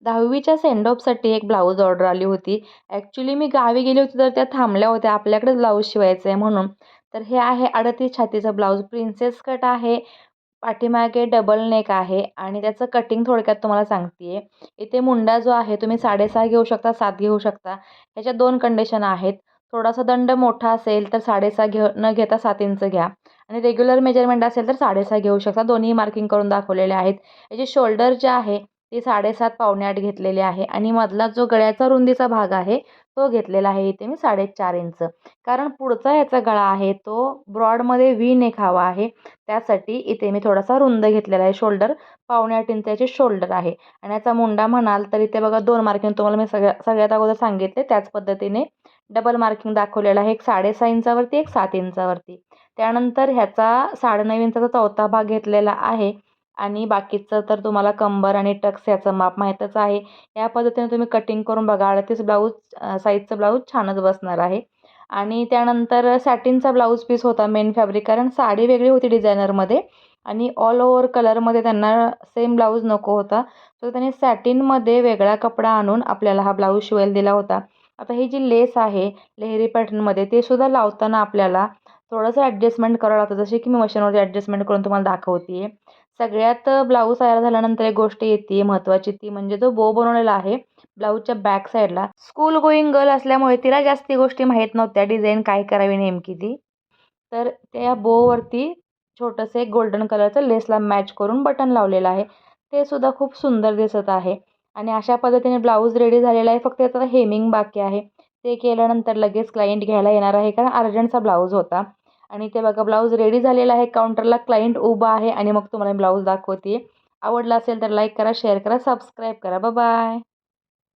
10वीच्या send ऑफसाठी एक blouse order आली होती. ॲक्च्युली मी गावी गेली होती, तर त्या थांबल्या होत्या आपल्याकडेच ब्लाऊज शिवायचं आहे म्हणून. तर हे आहे 38 छातीचा ब्लाऊज, प्रिन्सेस कट आहे. पाठीमागे डबल नेक आहे आणि त्याचं कटिंग थोडक्यात तुम्हाला सांगते आहे. इथे मुंडा जो आहे तुम्ही 6.5 घेऊ शकता, 7 घेऊ शकता. ह्याच्यात 2 कंडिशन आहेत. थोडासा दंड मोठा असेल तर 6.5 न घेता 7 इंच घ्या आणि रेग्युलर मेजरमेंट असेल तर 6.5 घेऊ शकता. दोन्ही मार्किंग करून दाखवलेले आहेत. याचे शोल्डर जे आहे ते 7.5 पावणे 8 घेतलेले आहे आणि मधला जो गळ्याचा रुंदीचा भाग आहे तो घेतलेला आहे इथे मी 4.5 इंच. कारण पुढचा याचा गळा आहे तो ब्रॉडमध्ये व्ही नेक हवा आहे. त्यासाठी इथे मी थोडासा रुंद घेतलेला आहे. शोल्डर पावणे 8 इंचाचे शोल्डर आहे आणि याचा मुंडा म्हणाल तर इथे बघा 2 मार्किंग तुम्हाला मी सगळ्यात अगोदर सांगितले त्याच पद्धतीने डबल मार्किंग दाखवलेलं आहे. एक 6.5 इंचावरती, एक 7 इंचावरती. त्यानंतर ह्याचा 9.5 इंचाचा चौथा भाग घेतलेला आहे आणि बाकीचं तर तुम्हाला कंबर आणि टक्स याचं माप माहीतच आहे. या पद्धतीने तुम्ही कटिंग करून बघा. 38 ब्लाऊज साईजचं ब्लाऊज छानच बसणार आहे. आणि त्यानंतर सॅटिनचा ब्लाऊज पीस होता मेन फॅब्रिक, कारण साडी वेगळी होती डिझायनरमध्ये आणि ऑल ओव्हर कलरमध्ये त्यांना सेम ब्लाऊज नको होता. तर त्यांनी सॅटिनमध्ये वेगळा कपडा आणून आपल्याला हा ब्लाऊज शिवायला दिला होता. आता ही जी लेस आहे लेहरी पॅटर्नमध्ये ते सुद्धा लावताना आपल्याला थोडंसं ॲडजस्टमेंट करावं लागतं, जसे की मी मशीनवरती ॲडजस्टमेंट करून तुम्हाला दाखवते आहे. सगळ्यात ब्लाऊज तयार झाल्यानंतर एक गोष्ट येते महत्त्वाची, ती म्हणजे जो बो बनवलेला आहे ब्लाऊजच्या बॅक साईडला. स्कूल गोईंग गर्ल असल्यामुळे तिला जास्ती गोष्टी माहीत नव्हत्या, डिझाईन काय करावी नेमकी ती. तर त्या बोवरती छोटंसं एक गोल्डन कलरचं लेसला मॅच करून बटन लावलेलं आहे. ते सुद्धा खूप सुंदर दिसत आहे आणि अशा पद्धतीने ब्लाऊज रेडी झालेला आहे. फक्त याचं हेमिंग बाकी आहे. ते केल्यानंतर लगेच क्लायंट घ्यायला येणार आहे, कारण अर्जंटचा ब्लाऊज होता. आणि ते बघा ब्लाऊज रेडी झालेला आहे. काउंटरला क्लायंट उभा आहे आणि मग तुम्हाला ब्लाऊज दाखवते. आवडला असेल तर लाईक करा, शेअर करा, सबस्क्राईब करा. बाय.